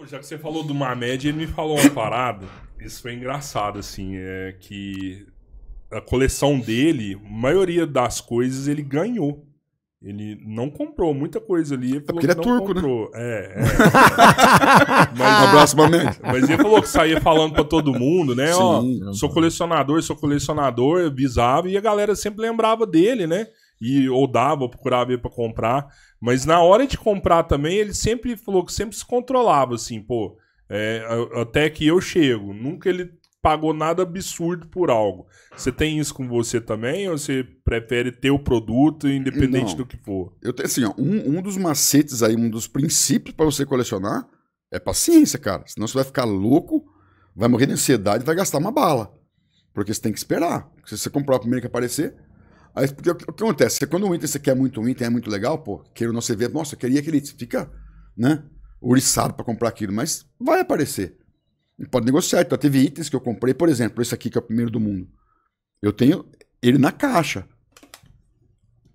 Já que você falou do Mamed, ele me falou uma parada. Isso foi engraçado, assim, que a coleção dele, a maioria das coisas ele ganhou. Ele não comprou muita coisa ali. Ele falou porque ele é turco, comprou. né? Mas, Um abraço, Mamed. mas ele falou que saía falando pra todo mundo, né? Sim. Ó, sou colecionador, avisava, e a galera sempre lembrava dele, né? Ou procurava ele pra comprar. Mas na hora de comprar também, ele sempre falou que sempre se controlava, assim, pô, até que eu chego. Nunca ele pagou nada absurdo por algo. Você tem isso com você também, ou você prefere ter o produto independente do que for? Eu tenho, assim, ó, um dos macetes aí, um dos princípios pra você colecionar é paciência, cara. Senão você vai ficar louco, vai morrer de ansiedade e vai gastar uma bala. Porque você tem que esperar. Se você comprar o primeiro que aparecer... Aí, porque o que acontece? Quando um item você quer muito, um item é muito legal, pô, queira ou não você vê, nossa, eu queria aquele item, fica, né, ouriçado pra comprar aquilo, mas vai aparecer. E pode negociar. Então, teve itens que eu comprei, por exemplo, esse aqui que é o primeiro do mundo. Eu tenho ele na caixa.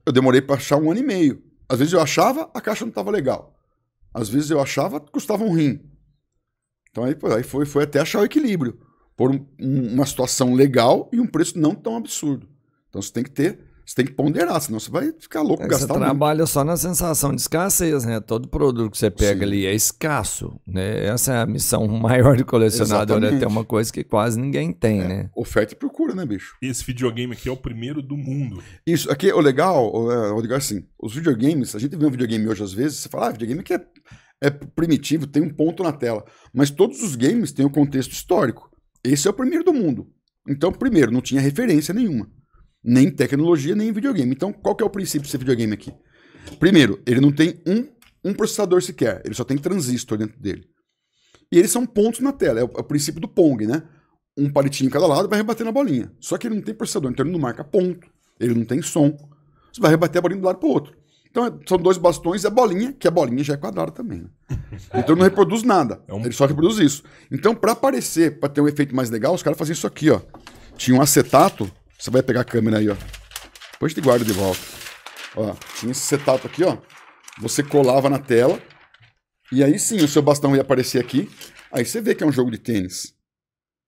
Eu demorei pra achar 1 ano e meio. Às vezes eu achava, a caixa não tava legal. Às vezes eu achava, custava um rim. Então aí foi até achar o equilíbrio. Por uma situação legal e um preço não tão absurdo. Então você tem que ponderar, senão você vai ficar louco, gastar Você trabalha só na sensação de escassez, né? Todo produto que você pega ali é escasso, né? Essa é a missão maior do colecionador, é ter uma coisa que quase ninguém tem, né? Oferta e procura, né, bicho? Esse videogame aqui é o primeiro do mundo. Isso, aqui, o legal é assim, os videogames, a gente vê um videogame hoje às vezes, você fala, videogame que é primitivo, tem um ponto na tela, mas todos os games têm um contexto histórico. Esse é o primeiro do mundo. Então, primeiro, não tinha referência nenhuma. Nem tecnologia, nem videogame. Então, qual que é o princípio desse videogame aqui? Primeiro, ele não tem um processador sequer. Ele só tem transistor dentro dele. E eles são pontos na tela. É o princípio do Pong, né? Um palitinho em cada lado vai rebater na bolinha. Só que ele não tem processador, então ele não marca ponto. Ele não tem som. Você vai rebater a bolinha de um lado para o outro. Então, são 2 bastões e a bolinha, que a bolinha já é quadrada também. Né? Então, ele não reproduz nada. Ele só reproduz isso. Então, para aparecer, para ter um efeito mais legal, os caras faziam isso aqui, ó. Tinha um acetato. Você vai pegar a câmera aí, ó. Depois te guarda de volta. Ó, tinha esse acetato aqui, ó. Você colava na tela. E aí sim, o seu bastão ia aparecer aqui. Aí você vê que é um jogo de tênis.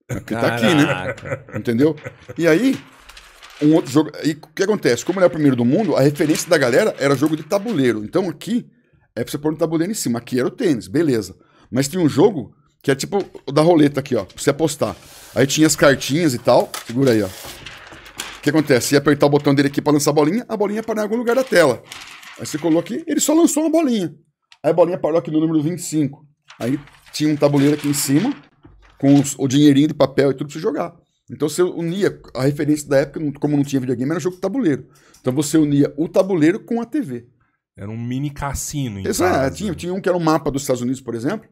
Porque tá aqui, né? Entendeu? E aí, um outro jogo... E o que acontece? Como ele é o primeiro do mundo, a referência da galera era jogo de tabuleiro. Então aqui, é pra você pôr um tabuleiro em cima. Aqui era o tênis, beleza. Mas tinha um jogo que é tipo o da roleta aqui, ó. Pra você apostar. Aí tinha as cartinhas e tal. Segura aí, ó. O que acontece? Você ia apertar o botão dele aqui para lançar a bolinha parou em algum lugar da tela. Aí você colocou aqui, ele só lançou uma bolinha. Aí a bolinha parou aqui no número 25. Aí tinha um tabuleiro aqui em cima, com o dinheirinho de papel e tudo pra você jogar. Então você unia, a referência da época, como não tinha videogame, era jogo de tabuleiro. Então você unia o tabuleiro com a TV. Era um mini cassino em Exato, casa. tinha um que era um mapa dos Estados Unidos, por exemplo.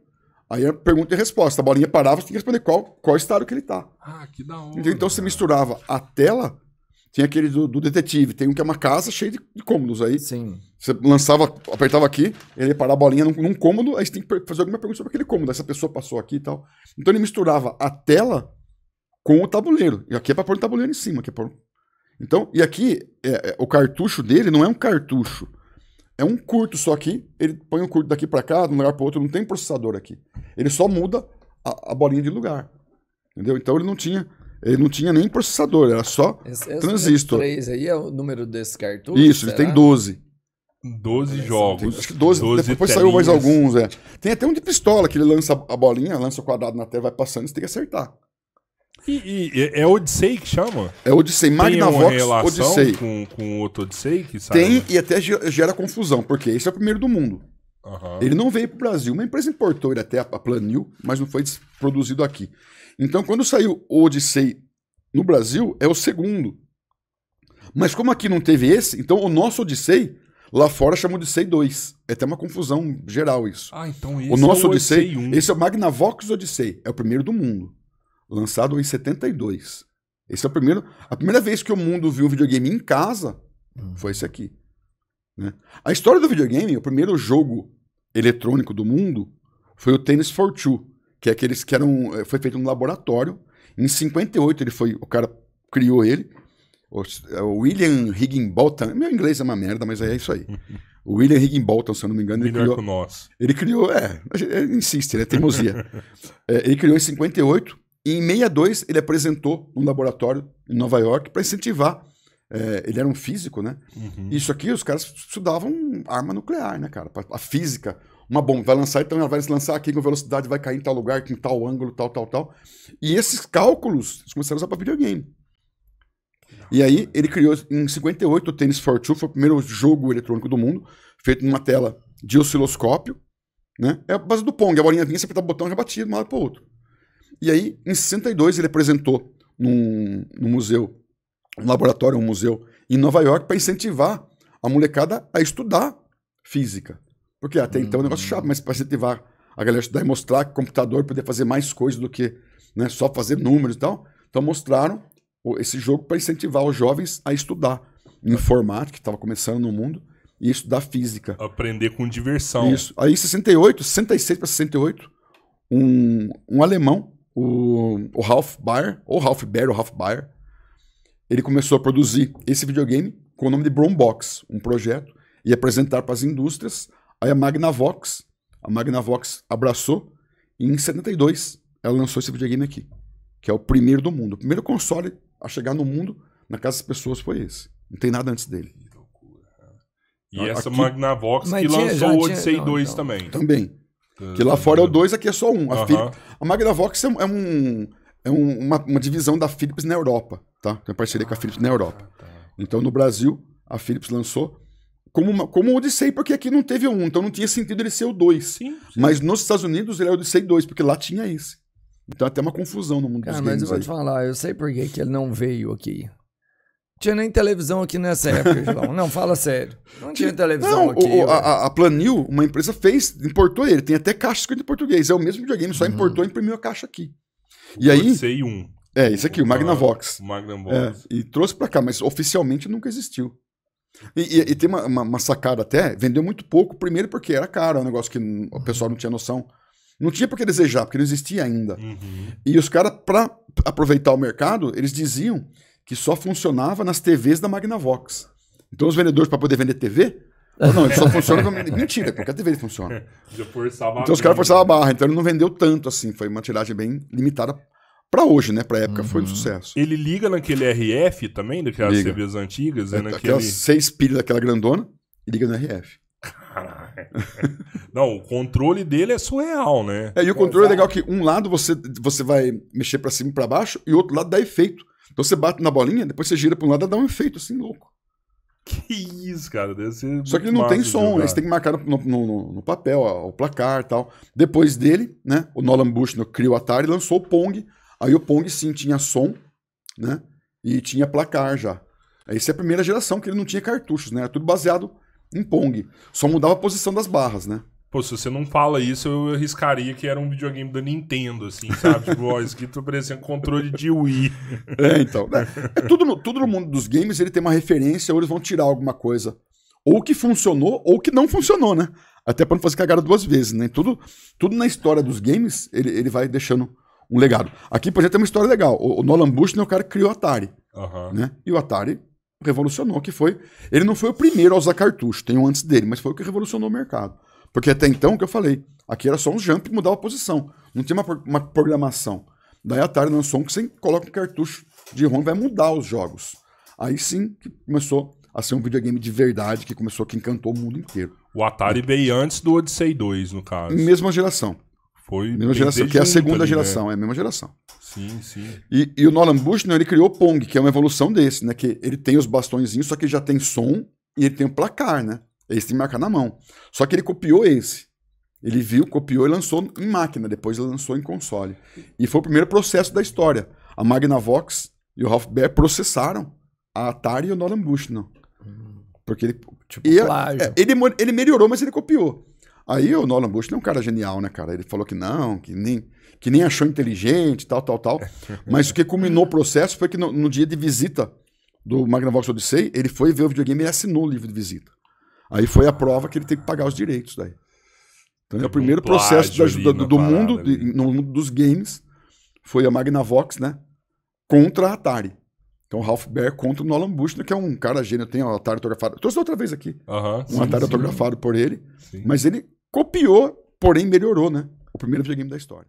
Aí era pergunta e resposta. A bolinha parava, você tinha que responder qual estado que ele tá. Ah, que da hora. Então você misturava a tela. Tem aquele do detetive, tem um que é uma casa cheia de cômodos aí. Sim. Você lançava, apertava aqui, ele ia parar a bolinha num cômodo, aí você tem que fazer alguma pergunta sobre aquele cômodo. Essa pessoa passou aqui e tal. Então ele misturava a tela com o tabuleiro. E aqui é pra pôr o tabuleiro em cima. Aqui é pra... Então, e aqui, o cartucho dele não é um cartucho. É um curto só aqui. Ele põe um curto daqui pra cá, de um lugar pro outro, não tem processador aqui. Ele só muda a bolinha de lugar. Entendeu? Então ele não tinha nem processador, era só transistor. 3 aí é o número desse cartucho? Isso, ele tem 12. 12 jogos. Acho que 12 depois saiu mais alguns, Tem até um de pistola, que ele lança a bolinha, lança o quadrado na tela, vai passando, você tem que acertar. E é Odyssey que chama? É Odyssey, Magnavox Odyssey. Com outro Odyssey que sai? Tem, e até gera confusão, porque esse é o primeiro do mundo. Ele não veio pro Brasil, uma empresa importou ele até a Planil, mas não foi produzido aqui. Então, quando saiu o Odyssey no Brasil, é o segundo. Mas como aqui não teve esse, então o nosso Odyssey, lá fora chama Odyssey 2. É até uma confusão geral isso. Ah, então esse o nosso é o Odyssey 1. Esse é o Magnavox Odyssey, é o primeiro do mundo. Lançado em 72. Esse é o primeiro. A primeira vez que o mundo viu um videogame em casa foi esse aqui. Né? A história do videogame, o primeiro jogo eletrônico do mundo, foi o Tennis for Two, que é aqueles que foi feito no laboratório. Em 58 o cara criou ele, o William Higginbotham. Meu inglês é uma merda, mas é isso aí. O William Higginbotham, se eu não me engano, Melhor que o nosso. ele criou, ele insiste, ele é teimosia. Ele criou em 58 e em 62 ele apresentou num laboratório em Nova York para incentivar. Ele era um físico, né? Uhum. Isso aqui, os caras estudavam arma nuclear, né, cara? A física. Uma bomba vai lançar, então ela vai se lançar aqui com velocidade, vai cair em tal lugar, com tal ângulo, tal. E esses cálculos eles começaram a usar para videogame. E aí ele criou em 58 o Tennis for Two, foi o primeiro jogo eletrônico do mundo, feito numa tela de osciloscópio, né? É a base do Pong, a bolinha vinha, você apertava o botão e já batia de um lado para o outro. E aí, em 62, ele apresentou num museu, um laboratório, um museu em Nova York, para incentivar a molecada a estudar física. Porque até então é um negócio chato, mas para incentivar a galera a estudar e mostrar que o computador podia fazer mais coisas do que, né, só fazer números e tal. Então mostraram esse jogo para incentivar os jovens a estudar informática, que estava começando no mundo, e estudar física. Aprender com diversão. Isso. Aí em 68, 66 para 68, um alemão, o Ralph Baer, ou Ralph Baer, ou Ralph Baer, ele começou a produzir esse videogame com o nome de Brombox, um projeto, e apresentar para as indústrias. Aí a Magnavox abraçou, e em 72 ela lançou esse videogame aqui, que é o primeiro do mundo. O primeiro console a chegar no mundo, na casa das pessoas, foi esse. Não tem nada antes dele. Que loucura. E essa aqui, Magnavox que tinha, lançou o Odyssey 2 também. Também. Que lá fora é o 2, aqui é só um. A Magnavox é uma divisão da Philips na Europa, tá? Tem parceria com a Philips na Europa. Então, no Brasil, a Philips lançou como o Odyssey, porque aqui não teve um, então não tinha sentido ele ser o 2. Sim. Mas nos Estados Unidos ele é o Odyssey 2, porque lá tinha esse. Então até uma confusão no mundo dos games. Mas eu vou te falar, eu sei por que ele não veio aqui. Não tinha nem televisão aqui nessa época, João. Não, fala sério. Não tinha televisão aqui. A Planil, uma empresa importou ele. Tem até caixa escrita em português. É o mesmo videogame, só importou e imprimiu a caixa aqui. E aí... Odyssey 1. Esse aqui, o Magnavox. O Magnavox. E trouxe pra cá, mas oficialmente nunca existiu. E tem uma sacada até, vendeu muito pouco, primeiro porque era caro, é um negócio que o pessoal não tinha noção. Não tinha por que desejar, porque não existia ainda. E os caras, pra aproveitar o mercado, eles diziam que só funcionava nas TVs da Magnavox. Então os vendedores, para poder vender TV, não, ele só funciona... Mentira, qualquer TV ele funciona. Então os caras forçavam a barra, então ele não vendeu tanto assim, foi uma tiragem bem limitada pra hoje, né? Pra época foi um sucesso. Ele liga naquele RF também, daquelas TVs antigas? Aquelas 6 pilhas daquela grandona, e liga no RF. Não, o controle dele é surreal, né? E o controle é legal que um lado você vai mexer pra cima e pra baixo, e o outro lado dá efeito. Então você bate na bolinha, depois você gira pra um lado e dá um efeito assim, louco. Que isso, cara. Deve ser só que ele não tem som, né? Você tem que marcar no papel o placar e tal. Depois dele, né, o Nolan Bushnell criou o Atari e lançou o Pong. Aí o Pong sim tinha som, né? E tinha placar já. Essa é a primeira geração que ele não tinha cartuchos, né? Era tudo baseado em Pong. Só mudava a posição das barras, né? Pô, se você não fala isso, eu arriscaria que era um videogame da Nintendo, assim, sabe? Tipo, ó, isso aqui tá parecendo controle de Wii. Então. Tudo no mundo dos games, ele tem uma referência, ou eles vão tirar alguma coisa. Ou que funcionou, ou que não funcionou, né? Até pra não fazer cagada 2 vezes, né? Tudo na história dos games, ele vai deixando um legado. Aqui, por exemplo, tem uma história legal. O Nolan Bushnell é o cara que criou o Atari. Né? E o Atari revolucionou, que foi... Ele não foi o primeiro a usar cartucho, tem um antes dele, mas foi o que revolucionou o mercado. Porque até então, o que eu falei, aqui era só um jump e mudava a posição. Não tinha uma programação. Daí a Atari lançou um que você coloca um cartucho de ROM e vai mudar os jogos. Aí sim que começou a ser um videogame de verdade, que encantou o mundo inteiro. O Atari veio antes do Odyssey 2, no caso. Mesma geração. Foi mesma geração, que é a segunda geração, né? É a mesma geração. Sim, sim. E o Nolan Bushnell, ele criou o Pong, que é uma evolução desse, né? Que ele tem os bastõezinhos, só que já tem som e ele tem o placar, né? Esse tem que marcar na mão. Só que ele copiou esse. Ele viu, copiou e lançou em máquina, depois ele lançou em console. E foi o primeiro processo da história. A Magnavox e o Ralph Baer processaram a Atari e o Nolan Bushnell. Porque ele... ele melhorou, mas ele copiou. Aí o Nolan Bushnell é um cara genial, né, cara? Ele falou que não, que nem achou inteligente, tal. Mas o que culminou o processo foi que no dia de visita do Magnavox Odyssey, ele foi ver o videogame e assinou o livro de visita. Aí foi a prova que ele tem que pagar os direitos daí. Então é o primeiro processo do mundo, no mundo dos games, foi a Magnavox, né? Contra a Atari. Então, o Ralph Baer contra o Nolan Bushnell, que é um cara gênio, tem um Atari autografado. Eu trouxe outra vez aqui. Um Atari autografado por ele. Sim. Mas ele copiou, porém melhorou, né? O primeiro videogame da história.